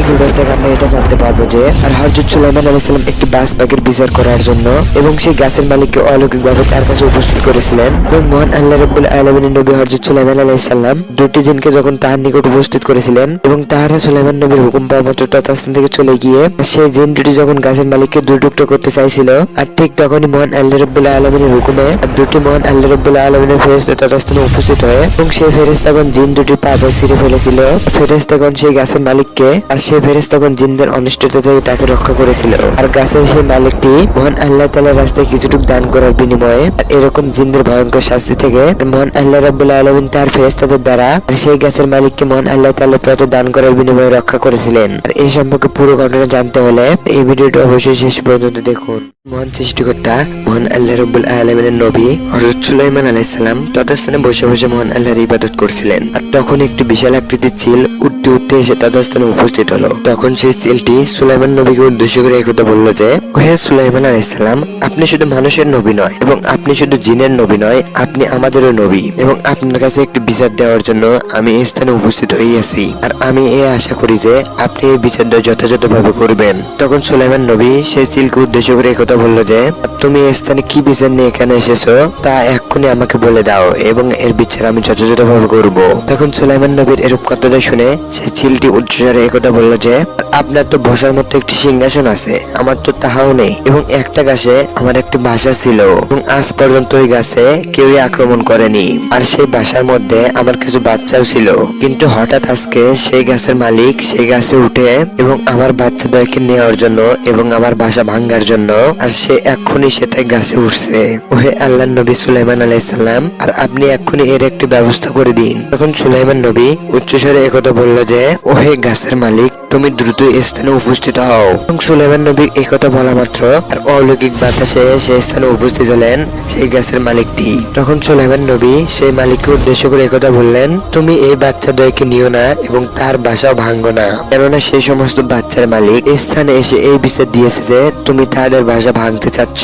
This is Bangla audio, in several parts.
ভিডিও থেকে আমরা এটা জানতে পারবো যে আর হযরত সুলাইমান আলাইহিস সালাম একটি বাজ পাখির বিচার করার জন্য এবং সেই গাছের মালিককে অলৌকিকভাবে তার কাছে উপস্থিত করেছিলেন এবং মহান আল্লাহ রাব্বুল আলামিনের নবী হযরত সুলাইমান আলাইহিস সালাম দুটি জিনকে যখন তার নিকট উপস্থিত করেছিলেন এবং তারা সুলাইমান নবীর হুকুম পাওয়া মাত্র তথাস্থান থেকে চলে গিয়ে সেই জিন দুটি যখন গাছের মালিককে দুই টুকরো করতে চাইছিল আর ঠিক তখনই মহান আল্লাহ রাব্বুল আলামিনের হুকুমে দুটি মহান আল্লাহ রাব্বুল আলামিনের ফেরেশতা তথাস্থানে উপস্থিত হয়ে এবং সেই ফেরেশতাগণ জিন দুটি পা ধরে ছিঁড়ে ফেলেছিল। ফেরেশতাগণ সেই গাছের মালিককে আর সেই ফেরেশতাগণ জিনদের অনিষ্টতা থেকে তাকে রক্ষা করেছিল আর গাছের সেই মালিকটি মহান আল্লাহ তাআলার রাস্তায় কিছুটুকু দান করার বিনিময়ে আর এরকম জিনদের ভয়ঙ্কর শাস্তি থেকে মহান আল্লাহ রাব্বুল আলামিন তার ফেরেশতাদের দ্বারা সেই গাছের মালিককে মহান আল্লাহ তাআলার পথে দান করার বিনিময়ে রক্ষা করেছিলেন। আর এই সম্পর্কে পুরো ঘটনা জানতে হলে এই ভিডিওটি অবশ্যই শেষ পর্যন্ত দেখুন। মহান সৃষ্টিকর্তা মহান আল্লাহ রাব্বুল আলামিনের নবী হযরত সুলাইমান আলাইহিস সালাম তথাস্থানে বসে বসে মহান আল্লাহর ইবাদত করছিলেন আর তখন একটি বিশাল আকৃতির চিল উঠতে উঠতে এসে তথাস্থানে উপস্থিত হলো। তখন সেই চিলটি সুলাইমান নবীকে উদ্দেশ্য করে এই কথা বলল যে, হে সুলাইমান আলাইহিস সালাম, আপনি শুধু মানুষের নবী নয় এবং আপনি শুধু জিনের নবী নয়, আপনি আমাদেরও নবী এবং আপনার কাছে একটি বিচার দেওয়ার জন্য আমি এই স্থানে উপস্থিত হইয়াছি আর আমি এই আশা করি যে আপনি এই বিচারটা যথাযথভাবে করবেন। তখন সুলাইমান নবী সেই চিলকে উদ্দেশ্য করে এই কথা বলল যে, তুমি এই স্থানে কি বিচার নিয়ে এখানে এসেছো তা এক্ষুনি আমাকে বলে দাও এবং এর বিচার আমি যথাযথভাবে করব। তখন সুলাইমান নবীর এরূপ কথাটা শুনে সেই চিলটি উচ্চস্বরে একথা বলল যে, আপনার তো বসার মতো একটি সিংহাসন আছে, আমার তো তাহাও নেই এবং একটা গাছে আমার একটি বাসা ছিল এবং আজ পর্যন্ত ওই গাছে কেউই আক্রমণ করেনি আর সেই বাসার মধ্যে আমার কিছু বাচ্চাও ছিল, কিন্তু হঠাৎ আজকে সেই গাছের মালিক সেই গাছে উঠে এবং আমার বাচ্চাদেরকে নেওয়ার জন্য এবং আমার বাসা ভাঙার জন্য আর সে এক্ষুনি সেটাই গাছে উঠছে। ওহে আল্লাহর নবী সুলাইমান আলাইহিস সালাম, আর আপনি এক্ষুনি এর একটি ব্যবস্থা করে দিন। তখন সুলাইমান নবী উচ্চস্বরে একথা বলল যে, ওহে গাছের মালিক, তুমি দ্রুত স্থানে উপস্থিত হও। এবং সুলাইমান নবী এই কথা বলা মাত্র আর অলৌকিক বাতাসে সেই স্থানে উপস্থিত হলেন সেই গাছের মালিকটি। তখন সুলাইমান নবী সেই মালিককে উদ্দেশ্য করে একথা বললেন, তুমি এই বাচ্চাদ্বয়কে নিও না এবং তার বাসাও ভাঙ্গো না, কেননা সেই সমস্ত বাচ্চার মালিক এই স্থানে এসে এই বিচার দিয়েছে যে তুমি তাদের বাসা ভাঙতে চাচ্ছ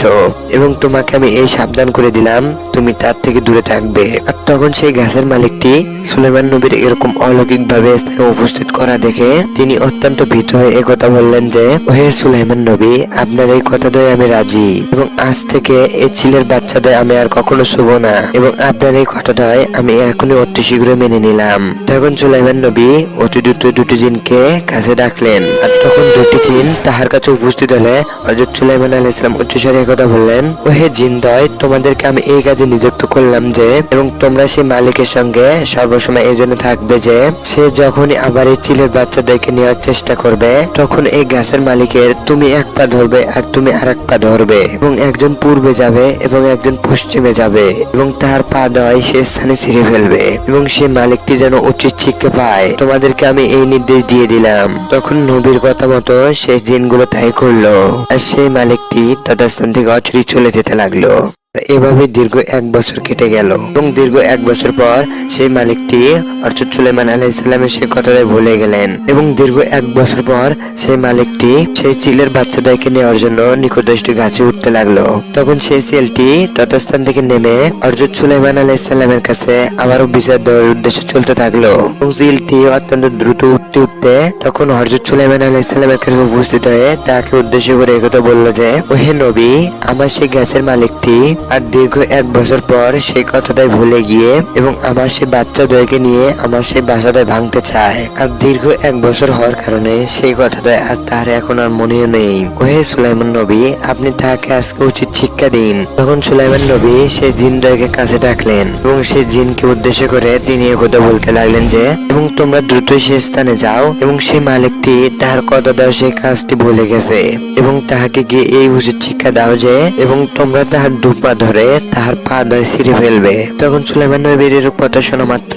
এবং তোমাকে আমি এই সাবধান করে দিলাম তুমি তার থেকে দূরে থাকবে। আর তখন সেই গাছের মালিকটি সুলাইমান নবীর এরকম অলৌকিক ভাবে স্থানে উপস্থিত করা দেখে তিনি অত্যন্ত ভীত হয়ে একথা বললেন যে, ওহে সুলাইমান নবী, আপনার এই কথাটাই আমি রাজি এবং আজ থেকে এই ছিলের বাচ্চাদের আমি আর কখনো শুভ না এবং আপনার এই কথাটাই আমি এখনই অতি শীঘ্রই মেনে নিলাম। তখন সুলাইমান নবী অতি দ্রুত দুটি জিনকে কাছে ডাকলেন আর তখন দুটি জিন তাহার কাছে উপস্থিত হলে হযরত সুলাইমান আলাইহিস সালাম উচ্চস্বরে একথা বললেন, ওহে জিনদ্বয়, তোমাদেরকে আমি এই কাজে নিযুক্ত করলাম যে এবং তোমরা সেই মালিকের সঙ্গে সর্বসময় এই জন্য থাকবে যে সে যখনই আবার এই চিলের বাচ্চাদেরকে নেওয়ার চেষ্টা করবে তখন এই গাছের মালিকের তুমি এক পা ধরবে আর তুমি আর এক পা ধরবে এবং একজন পূর্বে যাবে এবং একজন পশ্চিমে যাবে এবং তার পা দয় সে স্থানে ছিঁড়ে ফেলবে এবং সে মালিকটি যেন উচিত শিক্ষা পায়। তোমাদেরকে আমি এই নির্দেশ দিয়ে দিলাম। তখন নবীর কথা মতো সেই জিনগুলো তাই করলো আর সেই মালিকটি তথাস্থান থেকে অচিরেই চলে যেতে লাগলো। এভাবে দীর্ঘ 1 বছর কেটে গেল এবং দীর্ঘ 1 বছর পর সেই মালিকটি হযরত সুলাইমান আলাইহিস সালামের সেই কথাটাই ভুলে গেলেন এবং দীর্ঘ 1 বছর পর সেই মালিকটি সেই চিলের বাচ্চাদেরকে নেওয়ার জন্য নিকটস্থ গাছে উঠতে লাগলো। তখন সেই চিলটি ততস্থান থেকে নেমে হযরত সুলাইমান আলাইহিস সালামের কাছে আবারও বিচার দেওয়ার উদ্দেশ্যে চলতে থাকলো এবং চিলটি অত্যন্ত দ্রুত উঠতে উঠতে তখন হযরত সুলাইমান আলাইহিস সালামের কাছে উপস্থিত হয়ে তাকে উদ্দেশ্য করে একথা বলল যে, ওহে নবী, আমার সেই গাছের মালিকটি আর দীর্ঘ 1 বছর পর সেই কথাটাই ভুলে গিয়ে এবং আমার সেই বাচ্চাদ্বয়কে নিয়ে আমার সেই বাসাটাই ভাঙতে চায় আর দীর্ঘ 1 বছর হওয়ার কারণে সেই কথাটাই আর তার এখন আর মনেও নেই। ওহে সুলাইমান নবী, আপনি তাকে আজকে উচিত শিক্ষা দিন। তখন সুলাইমান নবী সেই জিনদ্বয়কে কাছে ডাকলেন এবং সেই জিনকে উদ্দেশ্য করে তিনি একথা বলতে লাগলেন যে, এবং তোমরা দ্রুত সেই স্থানে যাও এবং সেই মালিকটি তার কথাটা সেই কাজটি ভুলে গেছে এবং তাহাকে গিয়ে এই উচিত শিক্ষা দাও যে এবং তোমরা তাহার দুপা ধরে তাহার পা ধরে ছিঁড়ে ফেলবে। তখন সুলাইমান নবীর এর কথা শোনা মাত্র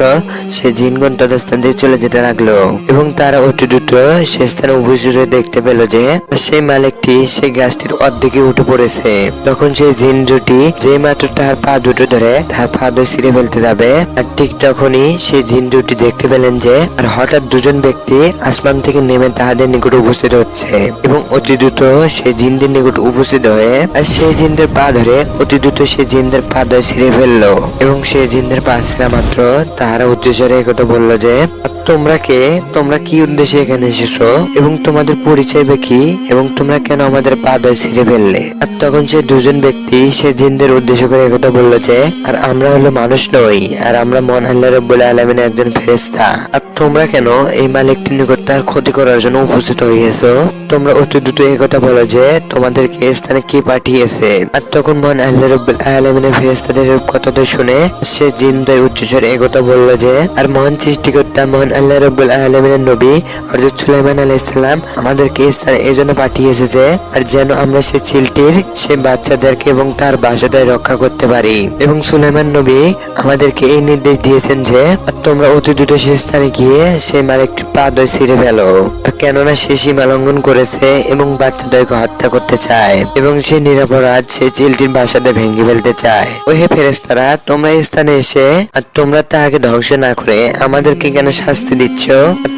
সে জিনগণ তৎস্থান দিয়ে চলে যেতে লাগলো এবং তারা অতি দ্রুত সে স্থানে উপস্থিত হয়ে দেখতে পেল যে সেই মালিকটি সেই গাছটির অর্ধেকে উঠে পড়েছে। তখন সেই জিন দুটি যে মাত্র তাহার পা দুটো ধরে তাহার পা ধরে ছিঁড়ে ফেলতে যাবে আর ঠিক তখনই সেই জিন দুটি দেখতে পেলেন যে আর হঠাৎ দুজন ব্যক্তি আসমান থেকে নেমে তাহাদের নিকট উপস্থিত হচ্ছে এবং অতি দ্রুত সেই জিনদের নিকট উপস্থিত হয়ে আর সেই জিনদের পা ধরে অতি দ্রুত সেই জিনদের পা ধরে ছিঁড়ে ফেললো এবং সেই জিনদের পা ছিঁড়া মাত্র তাহারা উচ্চস্বরে একথা বলল যে, তোমরা কে? তোমরা কি উদ্দেশ্যে এখানে এসেছো এবং তোমাদের পরিচয় বা কি এবং তোমরা কেন আমাদের পাদয় ছিঁড়ে ফেললে? আর তখন সে দুজন ব্যক্তি সে জিনদের উদ্দেশ্য করে একথা বললো যে, আর আমরা হলো মানুষ নই, আর আমরা মহান আল্লাহ রাব্বুল আলামিনের একজন ফেরেশতা। আর তোমরা কেন এই মালিকটির নিকট তার ক্ষতি করার জন্য উপস্থিত হয়েছো? তোমরা অতি দ্রুত এই কথা বলো যে তোমাদেরকে এই স্থানে কি পাঠিয়েছে। আর তখন মহান আল্লাহ রাব্বুল আলামিনের ফেরেশতাদের কথাটা শুনে সে জিনদের উচ্চস্বরে এই কথা বললো যে, আর মহান সৃষ্টিকর্তা মহান আল্লাহ রাব্বুল আলামিনের নবী হযরত সুলাইমান আলাইহিস সালাম আমাদেরকে এই স্থানে এই জন্য পাঠিয়েছে যে, আর যেন আমরা সে চিলটির সে বাচ্চাদেরকে এবং তার বাসাদের রক্ষা করতে পারি। এবং সুলাইমান নবী আমাদেরকে এই নির্দেশ দিয়েছেন যে, আর তোমরা অতি দ্রুত সে স্থানে গিয়ে সে মালিকটির পাদয় ছিঁড়ে ফেলো, কেননা সে সীমা লঙ্ঘন করেছে এবং বাচ্চাদেরকে হত্যা করতে চায় এবং সে নিরপরাধ সে চিলটির বাসাতে ভেঙে ফেলতে চায়। ও হে ফেরেশতারা, তোমরা এই স্থানে এসে আর তোমরা তাকে ধ্বংস না করে আমাদেরকে কেন শাস্তি দিচ্ছ?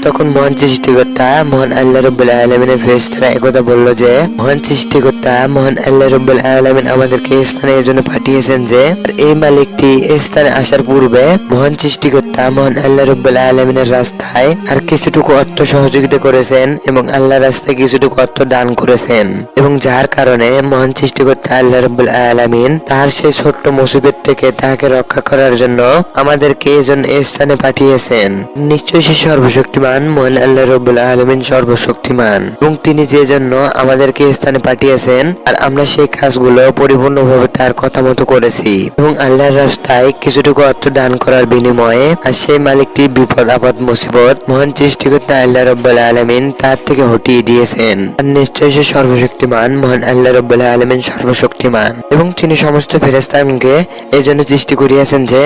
তখন মহান সৃষ্টিকর্তা মহান আল্লাহ রাব্বুল আলামিনের ফেরেশতারা একথা বলল যে, মহান সৃষ্টিকর্তা মহান আল্লাহ রাব্বুল আলামিন আমাদেরকে এই স্থানে এই জন্য পাঠিয়েছেন যে, এই মালিকটি এই স্থানে আসার পূর্বে মহান সৃষ্টিকর্তা মহান আল্লাহ রাব্বুল আলামিনের রাস্তায় আর কিছুটুকু অর্থ সহযোগিতা করেছেন এবং আল্লাহর রাস্তায় কিছুটুকু অর্থ দান করেছেন, এবং যার কারণে মহান সৃষ্টিকর্তা আল্লাহ রাব্বুল আলামিন তার সেই ছোট্ট মুসিবত থেকে তাকে রক্ষা করার জন্য আমাদেরকে এই জন্য এই স্থানে পাঠিয়েছেন। নিশ্চয়ই সে সর্বশক্তিমান মহান আল্লাহ রাব্বুল আলামিন সর্বশক্তিমান, এবং তিনি যে জন্য আমাদেরকে এই স্থানে পাঠিয়েছেন আর আমরা সেই কাজগুলো পরিপূর্ণভাবে তার কথা মতো করেছি এবং আল্লাহর রাস্তায় কিছুটুকু অর্থ দান করার বিনিময়ে আর সেই মালিকটির বিপদ আপদ মুসিবত মহান সৃষ্টিকর্তা আল্লাহ রাব্বুল আলামিন তার থেকে হটিয়ে দিয়েছেন। আর নিশ্চয়ই সে সর্বশক্তিমান মহান আল্লাহ রাব্বুল আলামিন সর্বশক্তিমান, এবং তিনি সমস্ত ফেরেশতাগণকে এই জন্য সৃষ্টি করিয়াছেন যে,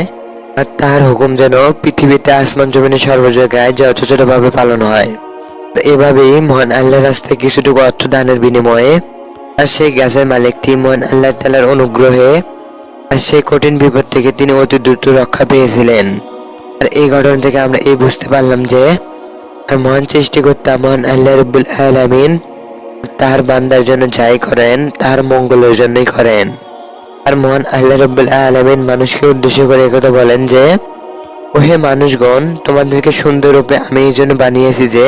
আর তার হুকুম যেন পৃথিবীতে আসমান জমিনে সর্ব জায়গায় যথাযথ ভাবে পালন হয়। এভাবেই মহান আল্লাহর রাস্তায় কিছুটুকু অর্থ দানের বিনিময়ে আর সেই গাছের মালিকটি মহান আল্লাহ তাআলার অনুগ্রহে আর সেই কঠিন বিপদ থেকে তিনি অতি দ্রুত রক্ষা পেয়েছিলেন। আর এই ঘটনা থেকে আমরা এই বুঝতে পারলাম যে, আর মহান সৃষ্টিকর্তা মহান আল্লাহ রাব্বুল আলামিন তার বান্দার জন্য যাই করেন তার মঙ্গলের জন্যই করেন। আর মহান আল্লাহ রাব্বুল আলামিন মানুষকে উদ্দেশ্য করে একথা বলেন যে, ওহে মানুষগণ, তোমাদেরকে সুন্দর রূপে আমি এই জন্য বানিয়েছি যে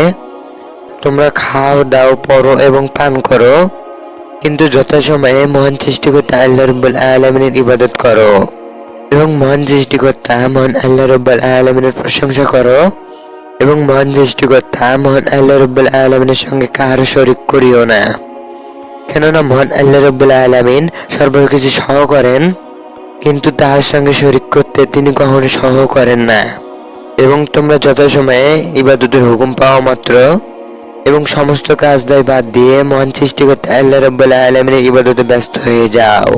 তোমরা খাও দাও পরো এবং পান করো, কিন্তু যথাসময়ে মহান সৃষ্টিকর্তা আল্লাহ রাব্বুল আলামিনের ইবাদত করো এবং মহান সৃষ্টিকর্তা মহান আল্লাহ রাব্বুল আলামিনের প্রশংসা করো এবং মহান সৃষ্টিকর্তা মহান আল্লাহ রাব্বুল আলামিনের সঙ্গে কারো শরীক করিও না, কেননা মহান আল্লাহ রাব্বুল আলামিন সর্বকিছু সহ করেন কিন্তু তার সঙ্গে শরীক করতে তিনি কখনো সহ করেন না। এবং তোমরা যথাসময়ে ইবাদতের হুকুম পাওয়া মাত্র এবং সমস্ত কাজ দায় বাদ দিয়ে মহান সৃষ্টিকর্তা আল্লাহ রাব্বুল আলামিনের ইবাদতে ব্যস্ত হয়ে যাও,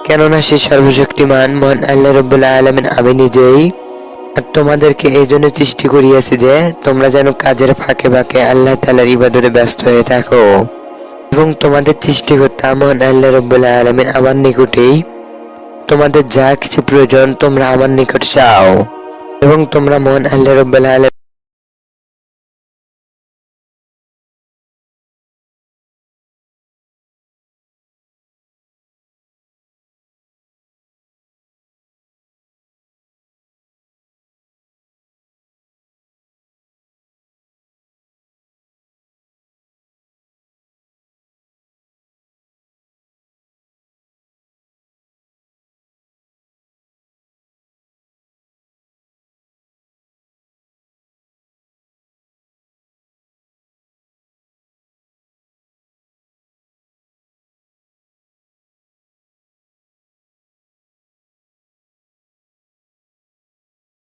কেননা সে সর্বশক্তিমান মহান আল্লাহ রাব্বুল আলামিন আমি নিজেই। আর তোমাদেরকে এই জন্য সৃষ্টি করিয়াছি যে তোমরা যেন কাজের ফাঁকে ফাঁকে আল্লাহ তাআলার ইবাদতে ব্যস্ত হয়ে থাকো, এবং তোমাদের সৃষ্টিকর্তা মহান আল্লাহ রাব্বুল আলামিন আমার নিকটেই তোমাদের যা কিছু প্রয়োজন তোমরা আমার নিকট চাও, এবং তোমরা মহান আল্লাহ রাব্বুল আলামিন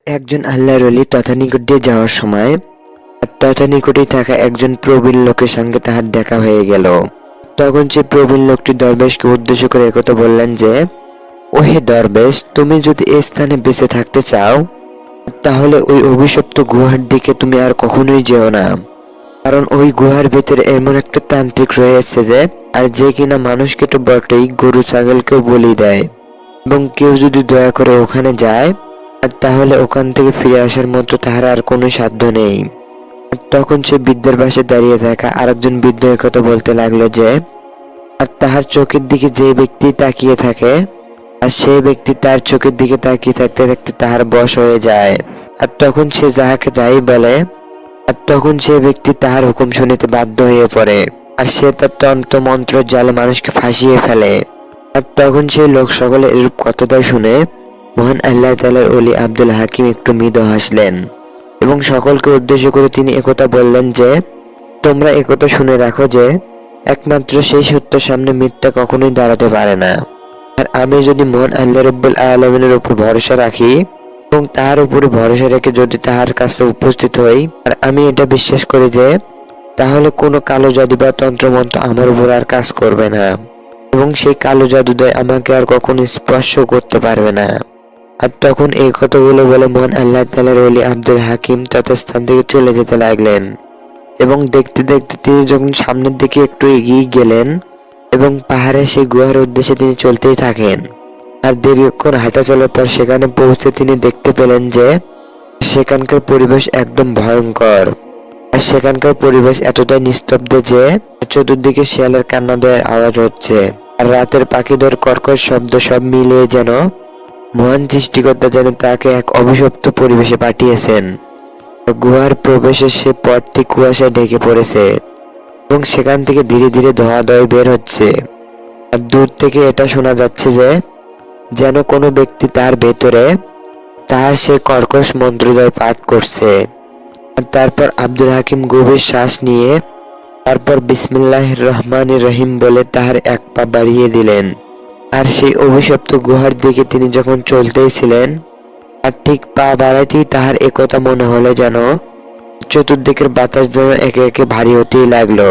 একজন আল্লাহর ওলি তথা নিকট দিয়ে যাওয়ার সময় তথা নিকটেই থাকা একজন প্রবীণ লোকের সঙ্গে তাহার দেখা হয়ে গেল। তখন সে প্রবীণ লোকটি দরবেশকে উদ্দেশ্য করে একথা বললেন যে, ওহে দরবেশ, তুমি যদি এই স্থানে বেঁচে থাকতে চাও তাহলে ওই অভিশপ্ত গুহার দিকে তুমি আর কখনোই যেও না, কারণ ওই গুহার ভেতরে এমন একটা তান্ত্রিক রয়েছে যে আর যে কিনা মানুষকে তো বটেই গরু ছাগলকেও বলি দেয়, এবং কেউ যদি দয়া করে ওখানে যায় আর তাহলে ওখান থেকে ফিরে আসার মতো তাহার আর কোনো সাধ্য নেই। তখন সে বৃদ্ধের পাশে দাঁড়িয়ে থাকা আরেকজন বৃদ্ধ একথা বলতে লাগলো যে, আর তাহার চোখের দিকে যে ব্যক্তি তাকিয়ে থাকে আর সেই ব্যক্তি তার চোখের দিকে তাকিয়ে থাকতে থাকতে তাহার বশ হয়ে যায়, আর তখন সে যাহাকে তাই বলে, আর তখন সে ব্যক্তি তাহার হুকুম শুনিতে বাধ্য হয়ে পড়ে, আর সে তার তন্ত্র মন্ত্র জালে মানুষকে ফাঁসিয়ে ফেলে। আর তখন সেই লোক সকলে এরূপ কথাটা শুনে মহান আল্লাহ তাআলার ওলি আব্দুল হাকিম একটু মৃদু হাসলেন এবং সকলকে উদ্দেশ্য করে তিনি একথা বললেন যে, তোমরা একথা শুনে রাখো যে একমাত্র সেই সত্য সামনে মিথ্যা কখনোই দাঁড়াতে পারে না। আর আমি যদি মহান আল্লাহ রাব্বুল আলামিনের উপর ভরসা রাখি এবং তার উপরে ভরসা রেখে যদি তাহার কাছে উপস্থিত হই, আর আমি এটা বিশ্বাস করি যে তাহলে কোনো কালো জাদু বা তন্ত্রমন্ত্র আমার উপর আর কাজ করবে না এবং সেই কালো জাদুদয় আমাকে আর কখনো স্পর্শ করতে পারবে না। আর তখন এই কথাগুলো বলে মহান আল্লাহ তাআলার ওলি আব্দুল হাকিম তৎস্থান থেকে চলে যেতে লাগলেন এবং দেখতে দেখতে তিনি যখন সামনের দিকে একটু এগিয়ে গেলেন এবং পাহাড়ে সেই গুহার উদ্দেশ্যে তিনি চলতেই থাকেন। আর দীর্ঘক্ষণ হাঁটা চলার পর সেখানে পৌঁছে তিনি দেখতে পেলেন যে সেখানকার পরিবেশ একদম ভয়ঙ্কর। আর সেখানকার পরিবেশ এতটাই নিস্তব্ধ যে চতুর্দিকে শিয়ালের কান্নাদয়ের আওয়াজ হচ্ছে আর রাতের পাখিদের কর্কশ শব্দ সব মিলিয়ে যেন মহান সৃষ্টিকর্তা যেন তাকে এক অভিশপ্ত পরিবেশে পাঠিয়েছেন। গুহার প্রবেশে সে পথটি কুয়াশায় ঢেকে পড়েছে এবং সেখান থেকে ধীরে ধীরে ধোঁয়া বের হচ্ছে। আর দূর থেকে এটা শোনা যাচ্ছে যে যেন কোনো ব্যক্তি তার ভেতরে তাহার সে কর্কশ মন্ত্রদ্বয় পাঠ করছে। আর তারপর আব্দুল হাকিম গভীর শ্বাস নিয়ে তারপর বিসমিল্লাহির রহমানির রহিম বলে তাহার এক পা বাড়িয়ে দিলেন। আর সেই অভিশপ্ত গুহার দিকে তিনি যখন চলতেছিলেন আর ঠিক পা বাড়াইতেই তাহার একথা মনে হলো যেন চতুর্দিকের বাতাস যেন একে একে ভারী হতেই লাগলো,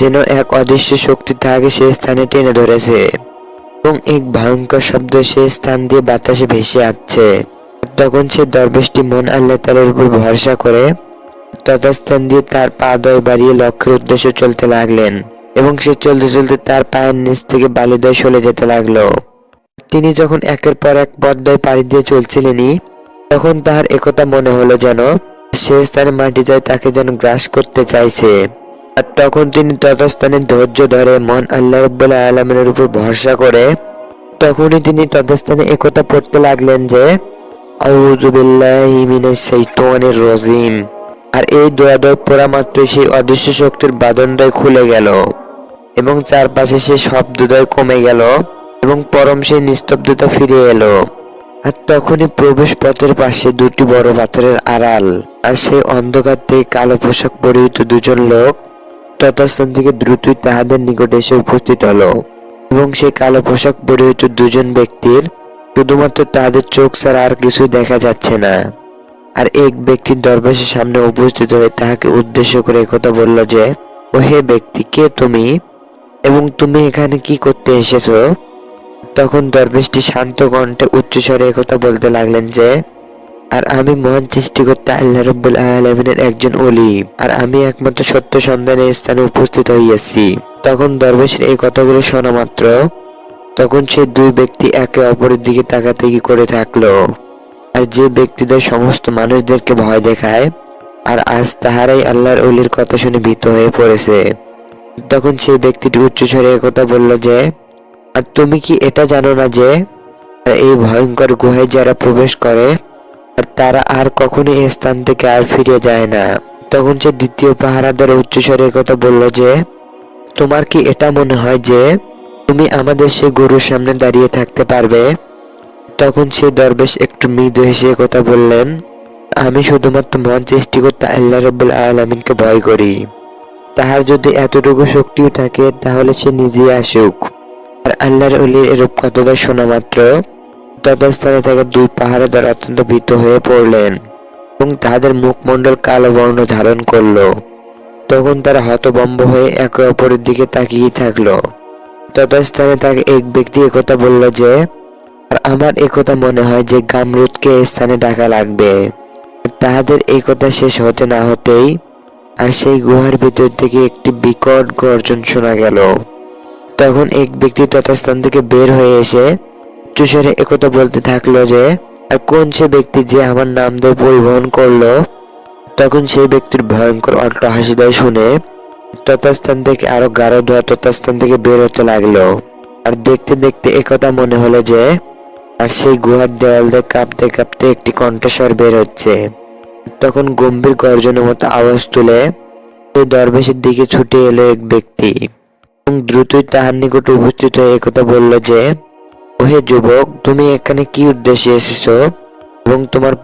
যেন এক অদৃশ্য শক্তি তাহাকে সে স্থানে টেনে ধরেছে এবং এক ভয়ঙ্কর শব্দ সে স্থান দিয়ে বাতাসে ভেসে আসছে। তখন সে দরবেশটি মন আল্লাহ তাআলার উপর ভরসা করে তথাস্থান দিয়ে তার পা দয় বাড়িয়ে লক্ষ্যের উদ্দেশ্যে চলতে লাগলেন এবং সে চলতে চলতে তার পায়ের নিচ থেকে বালিদয় সরে যেতে লাগলো। তিনি যখন একের পর এক পথদ্বয় পাড়ি দিয়ে চলছিলেনই তখন তাহার একথা মনে হলো যেন সে স্থানে মাটি যায় তাকে যেন গ্রাস করতে চাইছে। আর তখন তিনি তথাস্থানে ধৈর্য ধরে মন আল্লাহ রাব্বুল আলামিনের উপর ভরসা করে তখনই তিনি তথাস্থানে একথা পড়তে লাগলেন যে আউযু বিল্লাহি মিনাশ শাইতানির রাজিম। আর এই দোয়াদয় পড়া মাত্র সেই অদৃশ্য শক্তির বাঁধনদ্বয় খুলে গেল এবং চারপাশে সেই শব্দদ্বয় কমে গেল এবং পরম সেই নিস্তব্ধতা ফিরে এলো। আর তখনই প্রবেশ পথের পাশে দুটি বড় পাথরের আড়াল আর সেই অন্ধকার থেকে কালো পোশাক পরিহিত দুজন লোক তথাস্থান থেকে দ্রুতই তাহাদের নিকটে এসে উপস্থিত হলো এবং সেই কালো পোশাক পরিহিত দুজন ব্যক্তির শুধুমাত্র তাদের চোখ ছাড়া আর কিছু দেখা যাচ্ছে না। আর এক ব্যক্তি দরবেশের সামনে উপস্থিত হয়ে তাহাকে উদ্দেশ্য করে একথা বলল যে, ও হে ব্যক্তি, কে তুমি এবং তুমি এখানে কি করতে এসেছো? তখন দরবেশটি শান্ত কণ্ঠে উচ্চস্বরে একথা বলতে লাগলেন যে, আর আমি মহান সৃষ্টিকর্তা আল্লাহ রাব্বুল আলামিনের একজন ওলি, আর আমি একমাত্র সত্য সন্ধানে স্থানে উপস্থিত হইয়াছি। তখন দরবেশের এই কথাগুলো শোনা মাত্র তখন সেই দুই ব্যক্তি একে অপরের দিকে তাকাতাকি করে থাকলো। আর যে ব্যক্তিদের সমস্ত মানুষদেরকে ভয় দেখায় আর আজ তাহারাই আল্লাহর ওলির কথা শুনে ভীত হয়ে পড়েছে। তখন সেই ব্যক্তিটি উচ্চস্বরে একথা বলল যে, আর তুমি কি এটা জানো না যে এই ভয়ঙ্কর গুহায় যারা প্রবেশ করে আর তারা আর কখনো এই স্থান থেকে আর ফিরে যায় না। তখন সে দ্বিতীয় পাহারাদার উচ্চস্বরে একথা বলল যে, তোমার কি এটা মনে হয় যে তুমি আমাদের সেই গরুর সামনে দাঁড়িয়ে থাকতে পারবে? তখন সেই দরবেশ একটু মৃদু হেসে কথা বললেন, আমি শুধুমাত্র মহান সৃষ্টিকর্তা আল্লাহ রাব্বুল আলামিনকে ভয় করি। তাহার যদি এতটুকু শক্তিও থাকে তাহলে সে নিজেই আসুক। আর আল্লাহর ওলির এরূপ কথাটা শোনা মাত্র তথাস্থানে থাকা দুই পাহারাদার অত্যন্ত ভীত হয়ে পড়লেন এবং তাদের মুখমণ্ডল কালো বর্ণ ধারণ করলো। তখন তারা হতভম্ব হয়ে একে অপরের দিকে তাকিয়ে থাকলো। তথাস্থানে তাকে এক ব্যক্তি একথা বলল যে, আর আমার একথা মনে হয় যে গামরুদকে এই স্থানে ডাকা লাগবে। তাহাদের এই কথা শেষ হতে না হতেই আর সেই গুহার ভিতর থেকে একটি বিকট গর্জন শোনা গেল। তখন এক ব্যক্তি তথাস্থান থেকে বের হয়ে এসে উচ্চস্বরে একথা বলতে থাকলো যে, আর কোন সে ব্যক্তি যে আমার নাম ধরে পরিবহন করলো? তখন সেই ব্যক্তির ভয়ঙ্কর অট্ট হাসিদয় শুনে তথাস্থান থেকে আরো গাঢ় ধোঁয়া তথাস্থান থেকে বের হতে লাগলো। আর দেখতে দেখতে একথা মনে হলো যে আর সেই গুহার দেওয়াল দিয়ে কাঁপতে কাঁপতে একটি কণ্ঠস্বর বের হচ্ছে। তখন গম্ভীর গর্জনের মতো আওয়াজ তুলে সেই দরবেশের দিকে ছুটে এলো এক ব্যক্তি এবং দ্রুতই তাহার নিকটে উপস্থিত হয়ে একথা বলল যে, ওহে যুবক, তুমি এখানে কি উদ্দেশ্যে এসেছো এবং তোমার